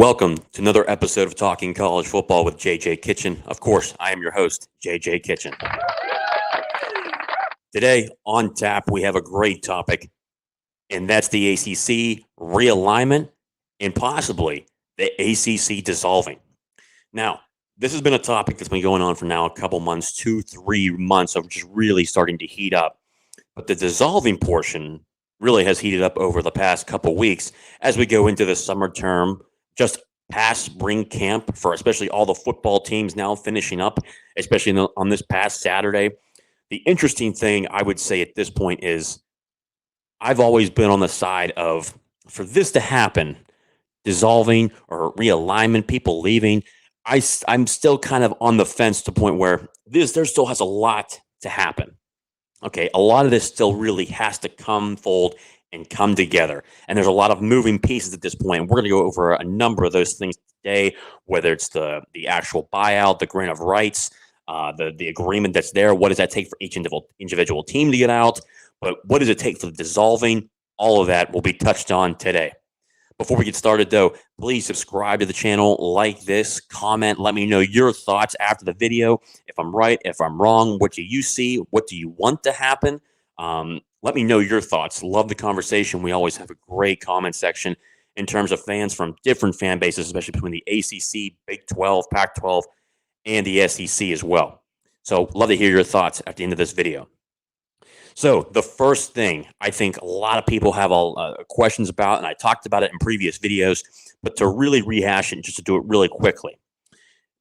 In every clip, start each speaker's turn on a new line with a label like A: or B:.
A: Welcome to another episode of Talking College Football with JJ Kitchen. Of course, I am your host, JJ Kitchen. Today on tap, we have a great topic, and that's the ACC realignment and possibly the ACC dissolving. Now, this has been a topic that's been going on for now a couple months, 2-3 months of just really starting to heat up. But the dissolving portion really has heated up over the past couple weeks as we go into the summer term, just past spring camp for especially all the football teams now finishing up, especially on this past Saturday. The interesting thing I would say at this point is I've always been on the side of, for this to happen, dissolving or realignment, people leaving, I'm still kind of on the fence to the point where there still has a lot to happen. Okay, a lot of this still really has to come fold and come together. And there's a lot of moving pieces at this point. We're going to go over a number of those things today, whether it's the actual buyout, the grant of rights, the agreement that's there. What does that take for each individual team to get out? But what does it take for the dissolving? All of that will be touched on today. Before we get started, though, please subscribe to the channel, like this, comment, let me know your thoughts after the video. If I'm right, if I'm wrong, what do you see? What do you want to happen? Let me know your thoughts. Love the conversation. We always have a great comment section in terms of fans from different fan bases, especially between the ACC, Big 12, Pac-12, and the SEC as well. So love to hear your thoughts at the end of this video. So the first thing I think a lot of people have questions about, and I talked about it in previous videos, but to really rehash it, just to do it really quickly,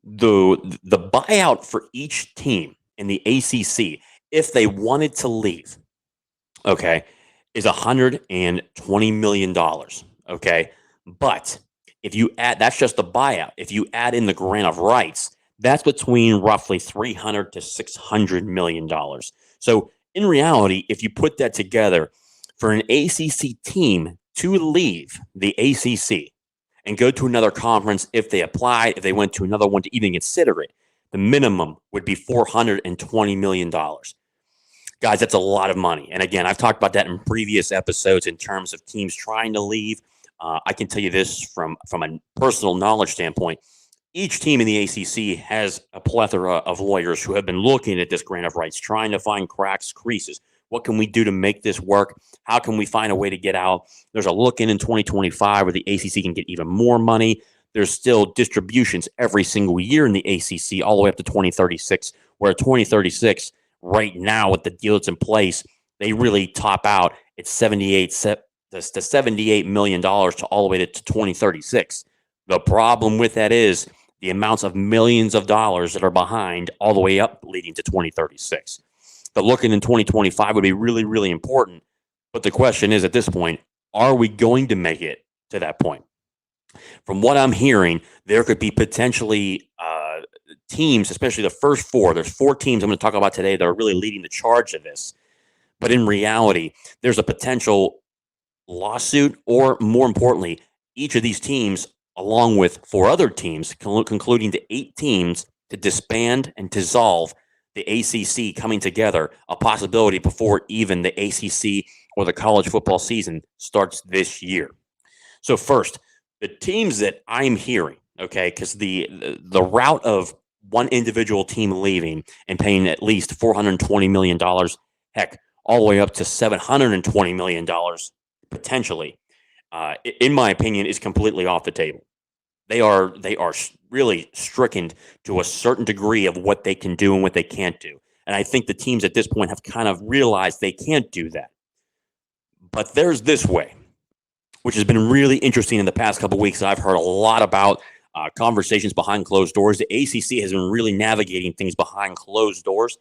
A: the buyout for each team in the ACC, if they wanted to leave, okay, is $120 million, okay? But if you add, that's just the buyout. If you add in the grant of rights, that's between roughly $300 to $600 million. So in reality, if you put that together, for an ACC team to leave the ACC and go to another conference, if they applied, if they went to another one to even consider it, the minimum would be $420 million. Guys, that's a lot of money. And again, I've talked about that in previous episodes in terms of teams trying to leave. I can tell you this from a personal knowledge standpoint. Each team in the ACC has a plethora of lawyers who have been looking at this grant of rights, trying to find cracks, creases. What can we do to make this work? How can we find a way to get out? There's a look in 2025 where the ACC can get even more money. There's still distributions every single year in the ACC all the way up to 2036, where 2036, right now with the deal that's in place, they really top out at $78 million to all the way to 2036. The problem with that is the amounts of millions of dollars that are behind all the way up leading to 2036. The looking in 2025 would be really, really important. But the question is, at this point, are we going to make it to that point? From what I'm hearing, there could be potentially teams, especially the first four. There's 4 teams I'm going to talk about today that are really leading the charge of this. But in reality, there's a potential lawsuit, or more importantly, each of these teams, along with 4 other teams, concluding to 8 teams, to disband and dissolve the ACC coming together, a possibility before even the ACC or the college football season starts this year. So first, the teams that I'm hearing, okay, because the route of one individual team leaving and paying at least $420 million, heck, all the way up to $720 million potentially, in my opinion, is completely off the table. They are really stricken to a certain degree of what they can do and what they can't do. And I think the teams at this point have kind of realized they can't do that. But there's this way, which has been really interesting in the past couple of weeks. I've heard a lot about conversations behind closed doors. The ACC has been really navigating things behind closed doors.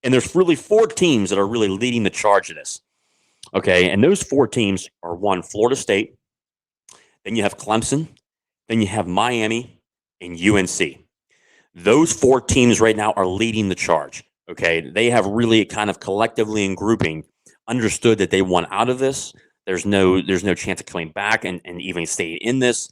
A: And there's really 4 teams that are really leading the charge of this. Okay, and those 4 teams are, 1, Florida State, then you have Clemson, then you have Miami, and UNC. Those 4 teams right now are leading the charge. Okay, they have really kind of collectively in grouping understood that they want out of this. There's no chance of coming back and even staying in this.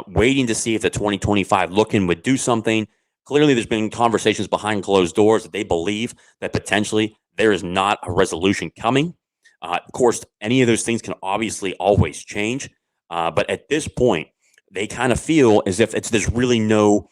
A: Waiting to see if the 2025 look-in would do something. Clearly, there's been conversations behind closed doors that they believe that potentially there is not a resolution coming. Of course, any of those things can obviously always change. But at this point, they kind of feel as if there's really no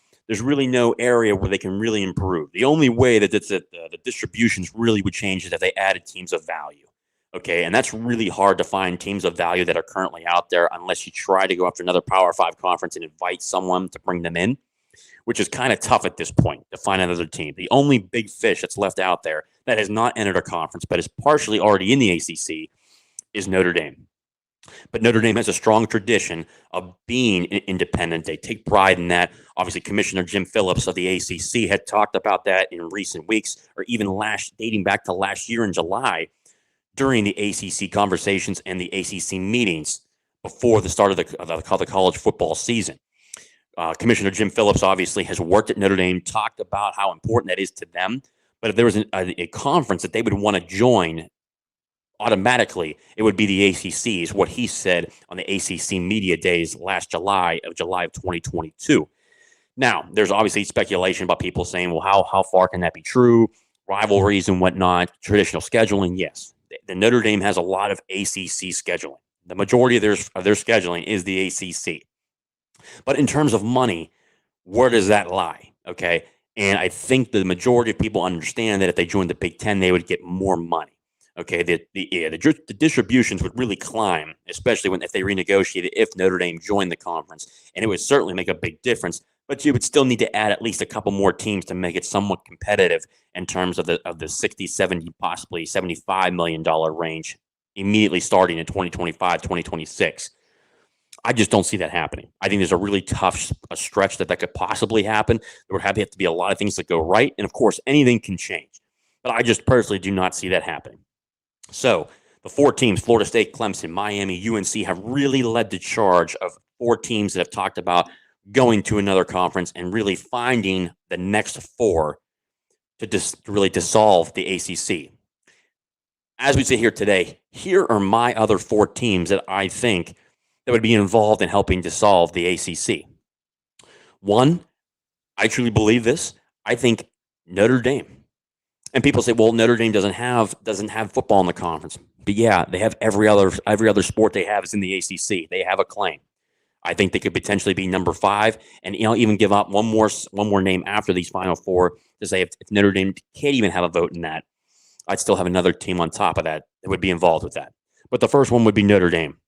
A: area where they can really improve. The only way that the distributions really would change is if they added teams of value. Okay, and that's really hard to find teams of value that are currently out there unless you try to go after another Power 5 conference and invite someone to bring them in, which is kind of tough at this point to find another team. The only big fish that's left out there that has not entered a conference but is partially already in the ACC is Notre Dame. But Notre Dame has a strong tradition of being independent. They take pride in that. Obviously, Commissioner Jim Phillips of the ACC had talked about that in recent weeks, or even dating back to last year in July during the ACC conversations and the ACC meetings before the start of the college football season. Commissioner Jim Phillips obviously has worked at Notre Dame, talked about how important that is to them. But if there was a conference that they would want to join, automatically it would be the ACC, is what he said on the ACC media days last July of 2022. Now, there's obviously speculation about people saying, well, how far can that be true? Rivalries and whatnot, traditional scheduling. Yes, the Notre Dame has a lot of ACC scheduling. The majority of their scheduling is the ACC. But in terms of money, where does that lie? Okay. And I think the majority of people understand that if they joined the Big Ten, they would get more money. Okay. The distributions would really climb, especially if they renegotiated, if Notre Dame joined the conference. And it would certainly make a big difference. But you would still need to add at least a couple more teams to make it somewhat competitive in terms of the 60, 70, possibly $75 million range immediately starting in 2025, 2026. I just don't see that happening. I think there's a really tough stretch that could possibly happen. There would have to be a lot of things that go right. And of course, anything can change. But I just personally do not see that happening. So the 4 teams, Florida State, Clemson, Miami, UNC, have really led the charge of 4 teams that have talked about going to another conference and really finding the next 4 to really dissolve the ACC. As we sit here today, here are my other 4 teams that I think that would be involved in helping dissolve the ACC. 1, I truly believe this. I think Notre Dame. And people say, well, Notre Dame doesn't have football in the conference. But yeah, they have every other sport they have is in the ACC. They have a claim. I think they could potentially be number 5, and even give up one more name after these final 4 to say if Notre Dame can't even have a vote in that, I'd still have another team on top of that would be involved with that. But the first one would be Notre Dame.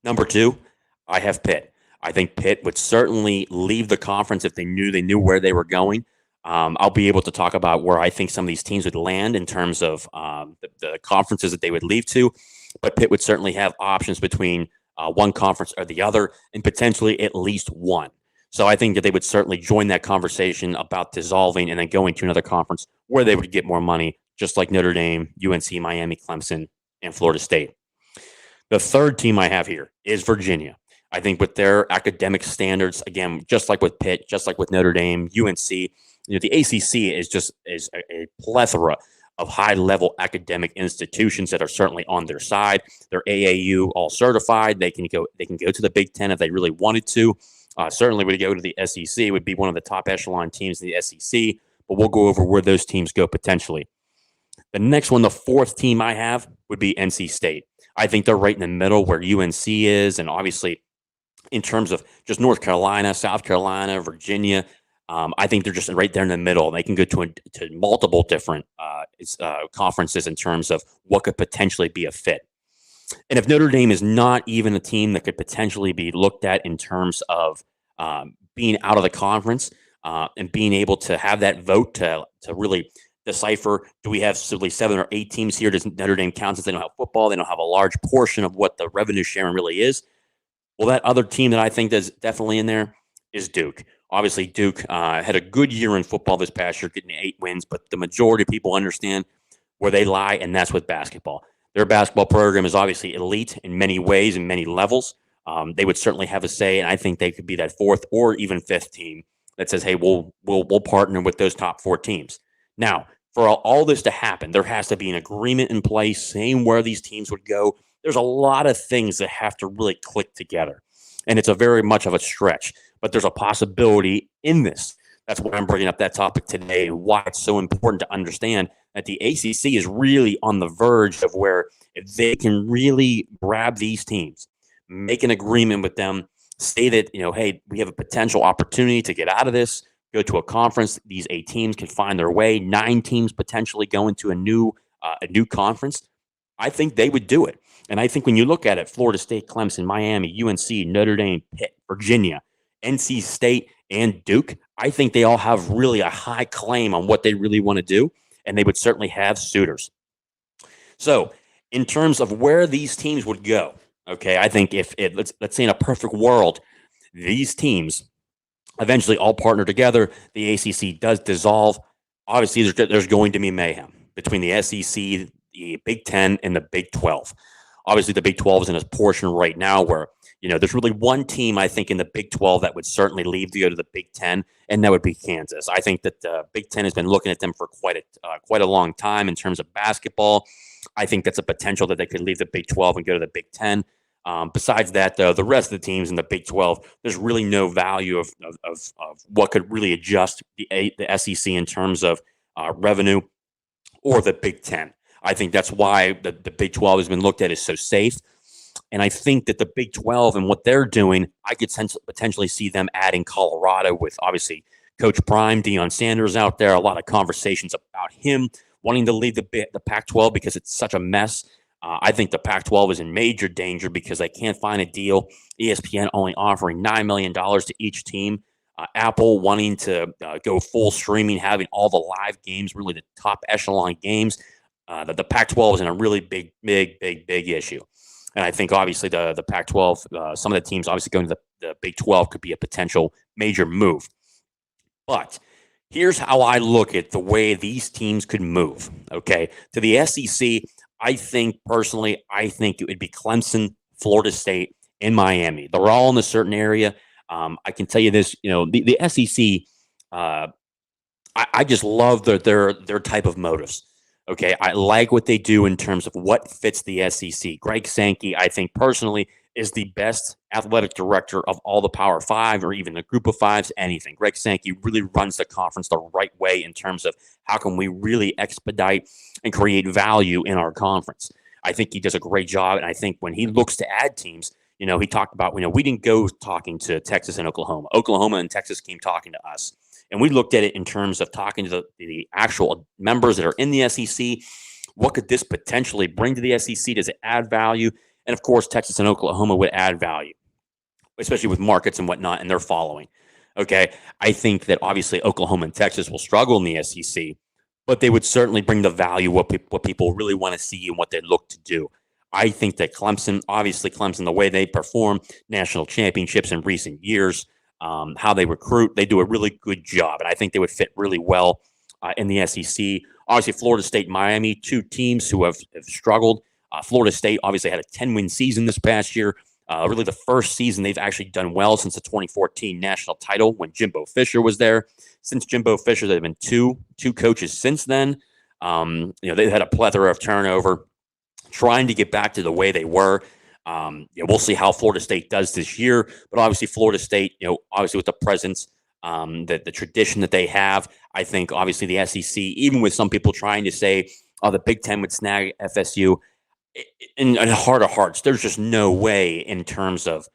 A: Number 2, I have Pitt. I think Pitt would certainly leave the conference if they knew where they were going. I'll be able to talk about where I think some of these teams would land in terms of the conferences that they would leave to, but Pitt would certainly have options between one conference or the other, and potentially at least one. So I think that they would certainly join that conversation about dissolving and then going to another conference where they would get more money, just like Notre Dame, UNC, Miami, Clemson, and Florida State. The third team I have here is Virginia. I think with their academic standards, again, just like with Pitt, just like with Notre Dame, UNC, the ACC is a plethora of high-level academic institutions that are certainly on their side. They're AAU all certified. They can go to the Big Ten if they really wanted to. Certainly would go to the SEC, would be one of the top echelon teams in the SEC, but we'll go over where those teams go potentially. The next one, the 4th team I have, would be NC State. I think they're right in the middle where UNC is, and obviously in terms of just North Carolina, South Carolina, Virginia, I think they're just right there in the middle. They can go to multiple different conferences in terms of what could potentially be a fit. And if Notre Dame is not even a team that could potentially be looked at in terms of being out of the conference and being able to have that vote to really decipher, do we have simply 7 or 8 teams here? Does Notre Dame count since they don't have football? They don't have a large portion of what the revenue sharing really is. Well, that other team that I think that's definitely in there is Duke. Obviously, Duke had a good year in football this past year, getting 8 wins, but the majority of people understand where they lie, and that's with basketball. Their basketball program is obviously elite in many ways and many levels. They would certainly have a say, and I think they could be that 4th or even 5th team that says, hey, we'll partner with those top 4 teams. Now, for all this to happen, there has to be an agreement in place saying where these teams would go. There's a lot of things that have to really click together, and it's a very much of a stretch, but there's a possibility in this. That's why I'm bringing up that topic today and why it's so important to understand that the ACC is really on the verge of where if they can really grab these teams, make an agreement with them, say that, hey, we have a potential opportunity to get out of this, go to a conference. These 8 teams can find their way. 9 teams potentially go into a new conference. I think they would do it. And I think when you look at it, Florida State, Clemson, Miami, UNC, Notre Dame, Pitt, Virginia, NC State, and Duke, I think they all have really a high claim on what they really want to do, and they would certainly have suitors. So, in terms of where these teams would go, okay, I think if it let's say in a perfect world, these teams eventually all partner together, the ACC does dissolve. Obviously, there's going to be mayhem between the SEC, the Big Ten, and the Big 12. Obviously, the Big 12 is in a portion right now where there's really one team I think in the Big 12 that would certainly leave to go to the Big 10, and that would be Kansas. I think that the Big 10 has been looking at them for quite a long time in terms of basketball. I think that's a potential that they could leave the Big 12 and go to the Big 10. Besides that, though, the rest of the teams in the Big 12, there's really no value of what could really adjust the SEC in terms of revenue or the Big 10. I think that's why the Big 12 has been looked at as so safe. And I think that the Big 12 and what they're doing, I could potentially see them adding Colorado with obviously Coach Prime, Deion Sanders out there. A lot of conversations about him wanting to leave the Pac-12 because it's such a mess. I think the Pac-12 is in major danger because they can't find a deal. ESPN only offering $9 million to each team. Apple wanting to go full streaming, having all the live games, really the top echelon games. The Pac-12 is in a really big issue. And I think obviously the Pac-12, some of the teams obviously going to the Big 12 could be a potential major move. But here's how I look at the way these teams could move, okay? To the SEC, I think it would be Clemson, Florida State, and Miami. They're all in a certain area. I can tell you this, the SEC, I just love their type of motives. Okay, I like what they do in terms of what fits the SEC. Greg Sankey, I think personally, is the best athletic director of all the Power Five or even the Group of Fives, anything. Greg Sankey really runs the conference the right way in terms of how can we really expedite and create value in our conference. I think he does a great job, and I think when he looks to add teams, he talked about, we didn't go talking to Texas and Oklahoma. Oklahoma and Texas came talking to us. And we looked at it in terms of talking to the actual members that are in the SEC. What could this potentially bring to the SEC? Does it add value? And of course, Texas and Oklahoma would add value, especially with markets and whatnot, and they're following. Okay, I think that obviously Oklahoma and Texas will struggle in the SEC, but they would certainly bring the value, what people really want to see and what they look to do. I think that Clemson, the way they perform national championships in recent years, how they recruit, they do a really good job. And I think they would fit really well in the SEC. Obviously, Florida State, Miami, 2 teams who have struggled. Florida State obviously had a 10-win season this past year. Really the first season they've actually done well since the 2014 national title when Jimbo Fisher was there. Since Jimbo Fisher, there have been two coaches since then. They've had a plethora of turnover, trying to get back to the way they were. We'll see how Florida State does this year, but obviously Florida State, obviously with the presence, the tradition that they have, I think obviously the SEC, even with some people trying to say, the Big Ten would snag FSU, in heart of hearts, there's just no way in terms of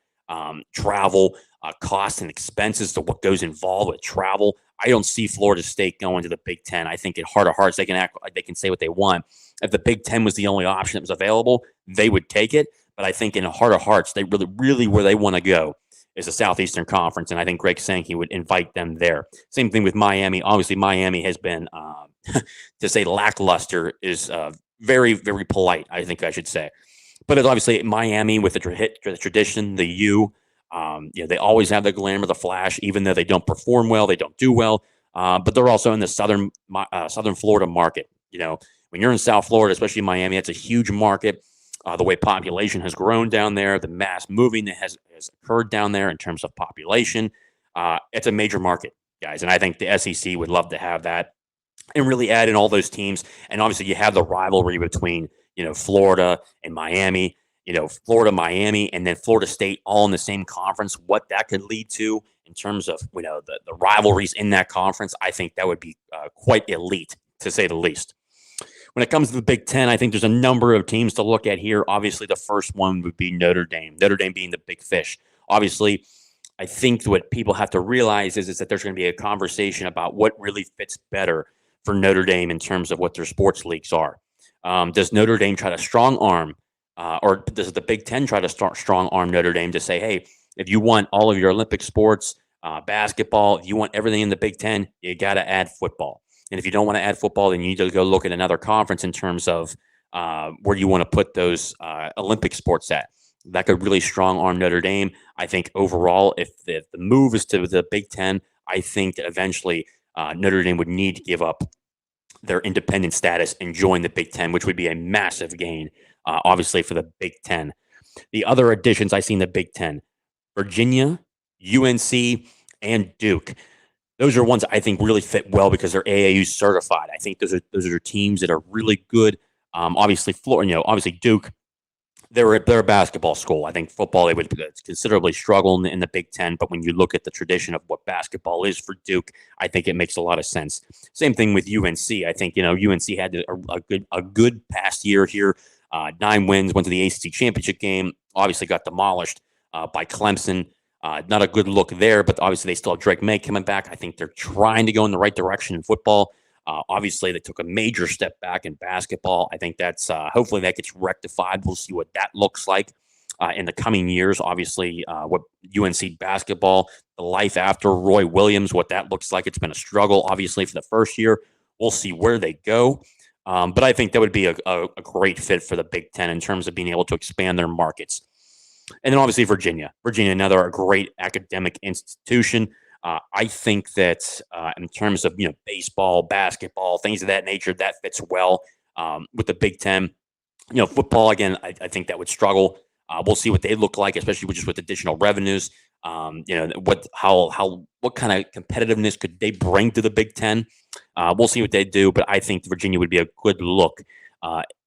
A: travel, costs and expenses to what goes involved with travel. I don't see Florida State going to the Big Ten. I think in heart of hearts, they can say what they want. If the Big Ten was the only option that was available, they would take it. But I think in heart of hearts, they really where they want to go is the Southeastern Conference, and I think Greg Sankey would invite them there. Same thing with Miami. Obviously, Miami has been, to say lackluster is very, very polite, I think I should say. But it's obviously Miami with the tradition, the U. They always have the glamour, the flash, even though they don't perform well, they don't do well. But they're also in the southern Florida market. When you're in South Florida, especially Miami, it's a huge market. The way population has grown down there, the mass moving that has occurred down there in terms of population, it's a major market, guys. And I think the SEC would love to have that and really add in all those teams. And obviously, you have the rivalry between Florida and Miami. Florida, Miami, and then Florida State all in the same conference. What that could lead to in terms of the rivalries in that conference, I think that would be quite elite, to say the least. When it comes to the Big Ten, I think there's a number of teams to look at here. Obviously, the first one would be Notre Dame. Notre Dame being the big fish. Obviously, I think what people have to realize is that there's going to be a conversation about what really fits better for Notre Dame in terms of what their sports leagues are. Does Notre Dame try to strong arm, or does the Big Ten try to strong arm Notre Dame to say, hey, if you want all of your Olympic sports, basketball, if you want everything in the Big Ten, you got to add football. And if you don't want to add football, then you need to go look at another conference in terms of where you want to put those Olympic sports at. That could really strong arm Notre Dame. I think overall, if the move is to the Big Ten, I think that eventually Notre Dame would need to give up their independent status and join the Big Ten, which would be a massive gain, obviously, for the Big Ten. The other additions I see in the Big Ten, Virginia, UNC, and Duke. Those are ones I think really fit well because they're AAU certified. I think those are teams that are really good. Obviously, Florida, obviously Duke, they're a basketball school. I think football they would considerably struggle in the Big Ten, but when you look at the tradition of what basketball is for Duke, I think it makes a lot of sense. Same thing with UNC. I think UNC had a good past year here. 9 wins, went to the ACC championship game. Obviously, got demolished by Clemson. Not a good look there, but obviously they still have Drake May coming back. I think they're trying to go in the right direction in football. Obviously, they took a major step back in basketball. I think that's hopefully that gets rectified. We'll see what that looks like in the coming years. Obviously, what UNC basketball, the life after Roy Williams, what that looks like. It's been a struggle, obviously, for the first year. We'll see where they go. But I think that would be a great fit for the Big Ten in terms of being able to expand their markets. And then obviously Virginia, another great academic institution. I think that in terms of baseball, basketball, things of that nature, that fits well with the Big Ten. Football again, I think that would struggle. We'll see what they look like, especially with additional revenues. What kind of competitiveness could they bring to the Big Ten? We'll see what they do, but I think Virginia would be a good look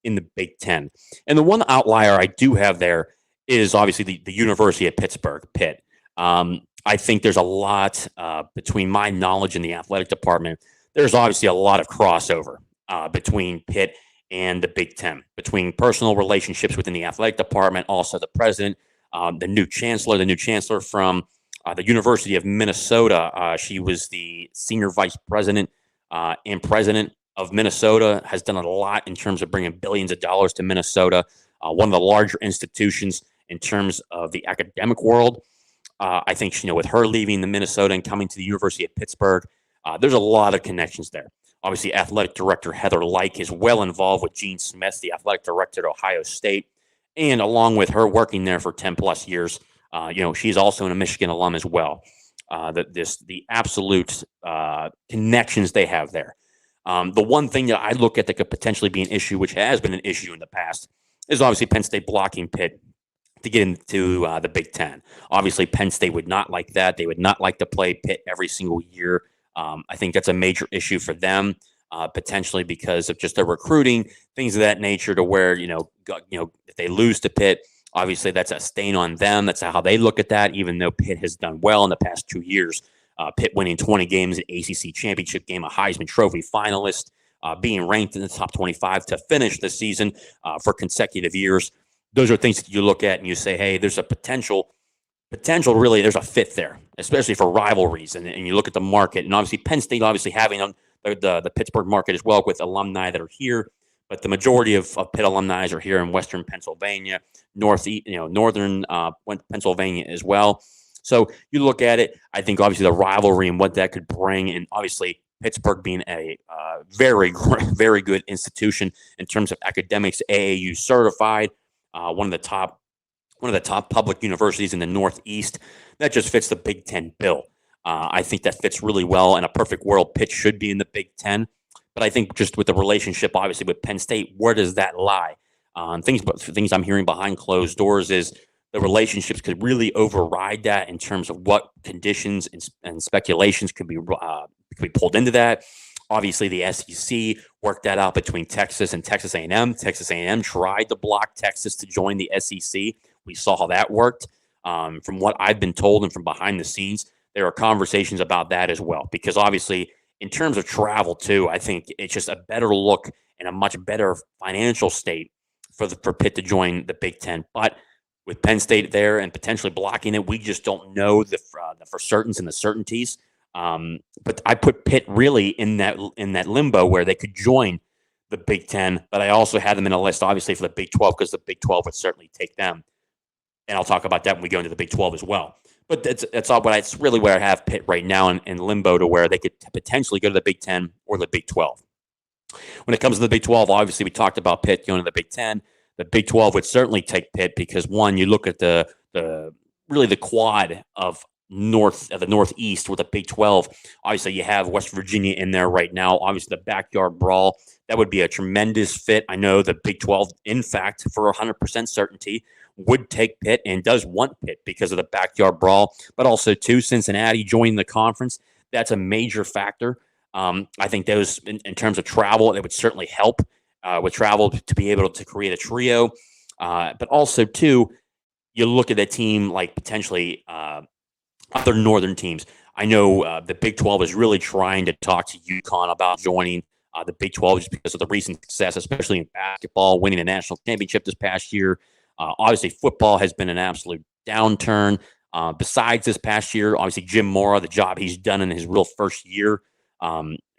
A: in the Big Ten. And the one outlier I do have there is obviously the University of Pittsburgh, Pitt. I think there's a lot between my knowledge and the athletic department. There's obviously a lot of crossover between Pitt and the Big Ten, between personal relationships within the athletic department, also the president, the new chancellor from the University of Minnesota. She was the senior vice president and president of Minnesota, has done a lot in terms of bringing billions of dollars to Minnesota, one of the larger institutions in terms of the academic world. I think, with her leaving the Minnesota and coming to the University of Pittsburgh, there's a lot of connections there. Obviously, athletic director Heather Lyke is well involved with Gene Smith, the athletic director at Ohio State. And along with her working there for 10 plus years, she's also a Michigan alum as well. The absolute connections they have there. The one thing that I look at that could potentially be an issue, which has been an issue in the past, is obviously Penn State blocking Pitt to get into the Big Ten. Obviously, Penn State would not like that. They would not like to play Pitt every single year. I think that's a major issue for them, potentially because of just their recruiting, things of that nature. To where if they lose to Pitt, obviously that's a stain on them. That's how they look at that. Even though Pitt has done well in the past 2 years, Pitt winning 20 games, an ACC championship game, a Heisman Trophy finalist, being ranked in the top 25 to finish the season for consecutive years. Those are things that you look at and you say, hey, there's a potential, really, there's a fit there, especially for rivalries. And you look at the market, and obviously Penn State having the Pittsburgh market as well with alumni that are here. But the majority of Pitt alumni are here in Western Pennsylvania, Northern Pennsylvania as well. So you look at it, I think obviously the rivalry and what that could bring, and obviously Pittsburgh being a very, very good institution in terms of academics, AAU certified. One of the top public universities in the Northeast. That just fits the Big Ten bill. I think that fits really well. In a perfect world, Pitt should be in the Big Ten. But I think just with the relationship, obviously, with Penn State, where does that lie? Things I'm hearing behind closed doors is the relationships could really override that in terms of what conditions and speculations could be pulled into that. Obviously, the SEC worked that out between Texas and Texas A&M. Texas A&M tried to block Texas to join the SEC. We saw how that worked. From what I've been told and from behind the scenes, there are conversations about that as well. Because obviously, in terms of travel too, I think it's just a better look and a much better financial state for Pitt to join the Big Ten. But with Penn State there and potentially blocking it. We just don't know the for certains and the certainties. But I put Pitt really in that limbo where they could join the Big Ten, but I also had them in a list, obviously, for the Big 12 because the Big 12 would certainly take them. And I'll talk about that when we go into the Big 12 as well. But that's all. But it's really where I have Pitt right now in limbo to where they could potentially go to the Big 10 or the Big 12. When it comes to the Big 12, obviously we talked about Pitt going to the Big 10. The Big 12 would certainly take Pitt because one, you look at the really the quad of the Northeast with the Big 12. Obviously, you have West Virginia in there right now. Obviously, the backyard brawl that would be a tremendous fit. I know the Big 12, in fact, for 100% certainty, would take Pitt and does want Pitt because of the backyard brawl, but also too Cincinnati joining the conference. That's a major factor. I think those, in terms of travel, it would certainly help with travel to be able to create a trio. But also, too, you look at a team like potentially other northern teams. I know the Big 12 is really trying to talk to UConn about joining the Big 12 just because of the recent success, especially in basketball, winning a national championship this past year. Obviously, football has been an absolute downturn. Besides this past year, obviously, Jim Mora, the job he's done in his real first year,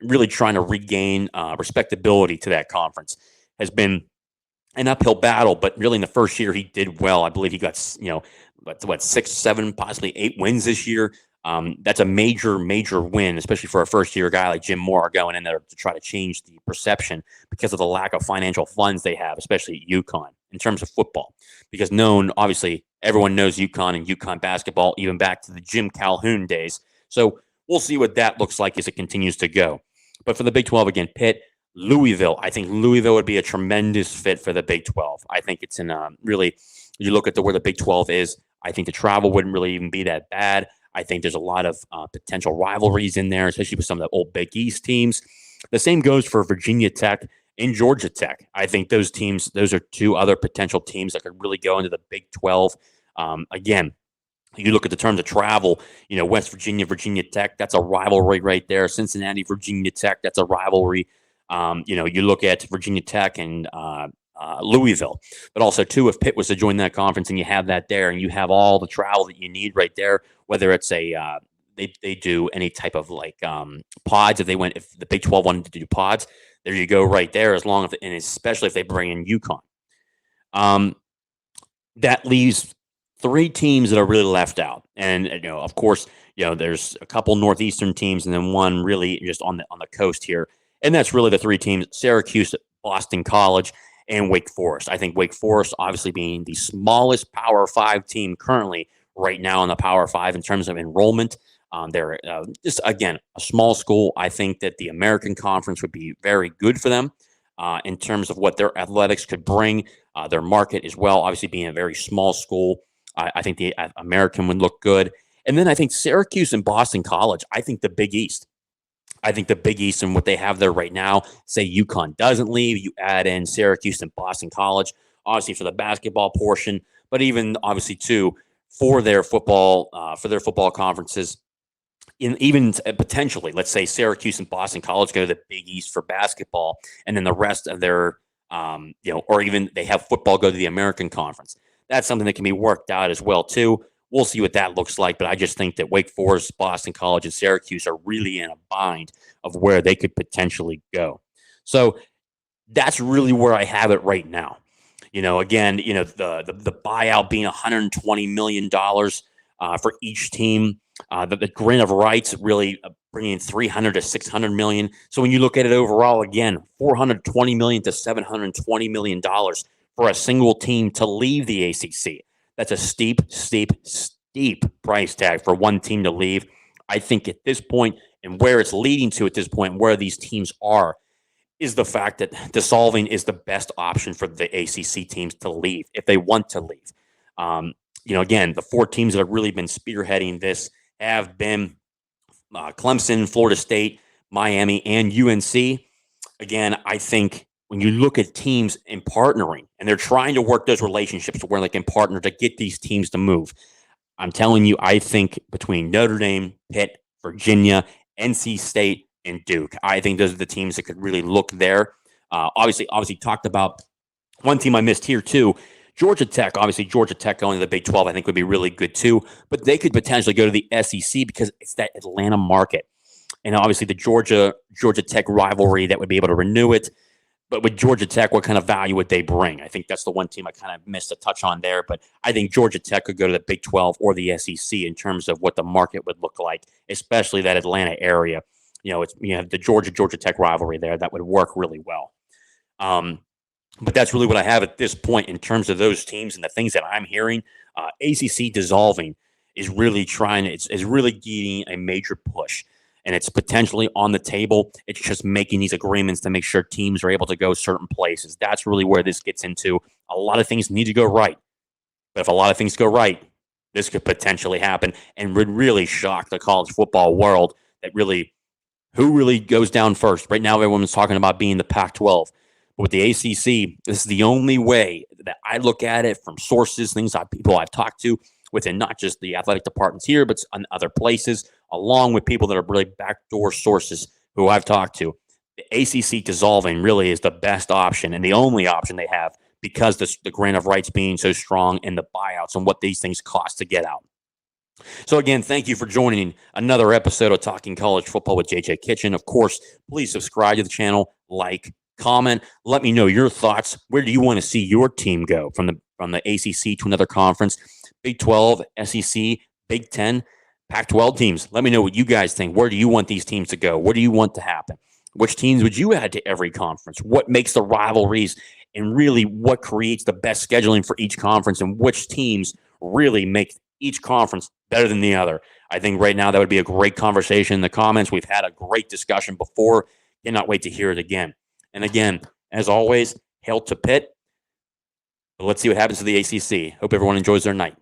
A: really trying to regain respectability to that conference has been an uphill battle. But really, in the first year, he did well. I believe he got 6, 7, possibly 8 wins this year. That's a major win, especially for a first-year guy like Jim Mora going in there to try to change the perception because of the lack of financial funds they have, especially at UConn in terms of football. Because obviously, everyone knows UConn and UConn basketball, even back to the Jim Calhoun days. So we'll see what that looks like as it continues to go. But for the Big 12, again, Pitt, Louisville. I think Louisville would be a tremendous fit for the Big 12. I think it's really, you look at where the Big 12 is, I think the travel wouldn't really even be that bad. I think there's a lot of potential rivalries in there, especially with some of the old Big East teams. The same goes for Virginia Tech and Georgia Tech. I think those are two other potential teams that could really go into the Big 12. Again, you look at the terms of travel, West Virginia, Virginia Tech, that's a rivalry right there. Cincinnati, Virginia Tech, that's a rivalry. You look at Virginia Tech and Louisville, but also too, if Pitt was to join that conference and you have that there and you have all the travel that you need right there, whether it's they do any type of pods, if the Big 12 wanted to do pods, there you go right there, and especially if they bring in UConn. That leaves 3 teams that are really left out. And, of course, there's a couple Northeastern teams and then one really just on the coast here. And that's really the 3 teams: Syracuse, Boston College, and Wake Forest. I think Wake Forest, obviously being the smallest Power 5 team currently right now in the Power 5 in terms of enrollment. They're just, again, a small school. I think that the American Conference would be very good for them in terms of what their athletics could bring, their market as well. Obviously, being a very small school, I think the American would look good. And then I think Syracuse and Boston College, I think the Big East. And what they have there right now, say UConn doesn't leave, you add in Syracuse and Boston College, obviously for the basketball portion, but even obviously too for their football conferences. Even potentially, let's say Syracuse and Boston College go to the Big East for basketball, and then the rest of their, or even they have football go to the American Conference. That's something that can be worked out as well too. We'll see what that looks like, but I just think that Wake Forest, Boston College, and Syracuse are really in a bind of where they could potentially go. So that's really where I have it right now. Again, the buyout being $120 million for each team. The grant of rights really bringing 300 to 600 million. So when you look at it overall, again, 420 million to 720 million dollars for a single team to leave the ACC. That's a steep price tag for one team to leave. I think at this point, and where it's leading to at this point, where these teams are, is the fact that dissolving is the best option for the ACC teams to leave if they want to leave. Again, the 4 teams that have really been spearheading this have been Clemson, Florida State, Miami, and UNC. Again, I think when you look at teams in partnering, and they're trying to work those relationships to where they can partner to get these teams to move, I'm telling you, I think between Notre Dame, Pitt, Virginia, NC State, and Duke, I think those are the teams that could really look there. Obviously talked about one team I missed here too, Georgia Tech, obviously, Georgia Tech going to the Big 12, I think would be really good too. But they could potentially go to the SEC because it's that Atlanta market. And obviously, the Georgia Tech rivalry that would be able to renew it. But with Georgia Tech, what kind of value would they bring? I think that's the one team I kind of missed a touch on there. But I think Georgia Tech could go to the Big 12 or the SEC in terms of what the market would look like, especially that Atlanta area. You have the Georgia Tech rivalry there that would work really well. But that's really what I have at this point in terms of those teams and the things that I'm hearing. ACC dissolving is really is really getting a major push. And it's potentially on the table. It's just making these agreements to make sure teams are able to go certain places. That's really where this gets into. A lot of things need to go right. But if a lot of things go right, this could potentially happen and would really shock the college football world who really goes down first. Right now, everyone's talking about being the Pac-12. But with the ACC, this is the only way that I look at it from sources, people I've talked to, within not just the athletic departments here, but on other places, along with people that are really backdoor sources who I've talked to. The ACC dissolving really is the best option and the only option they have because the grant of rights being so strong and the buyouts and what these things cost to get out. So again, thank you for joining another episode of Talking College Football with JJ Kitchen. Of course, please subscribe to the channel, like, comment. Let me know your thoughts. Where do you want to see your team go from the ACC to another conference? Big 12, SEC, Big 10, Pac-12 teams. Let me know what you guys think. Where do you want these teams to go? What do you want to happen? Which teams would you add to every conference? What makes the rivalries and really what creates the best scheduling for each conference and which teams really make each conference better than the other? I think right now that would be a great conversation in the comments. We've had a great discussion before. Cannot wait to hear it again. And again, as always, hail to Pitt. But let's see what happens to the ACC. Hope everyone enjoys their night.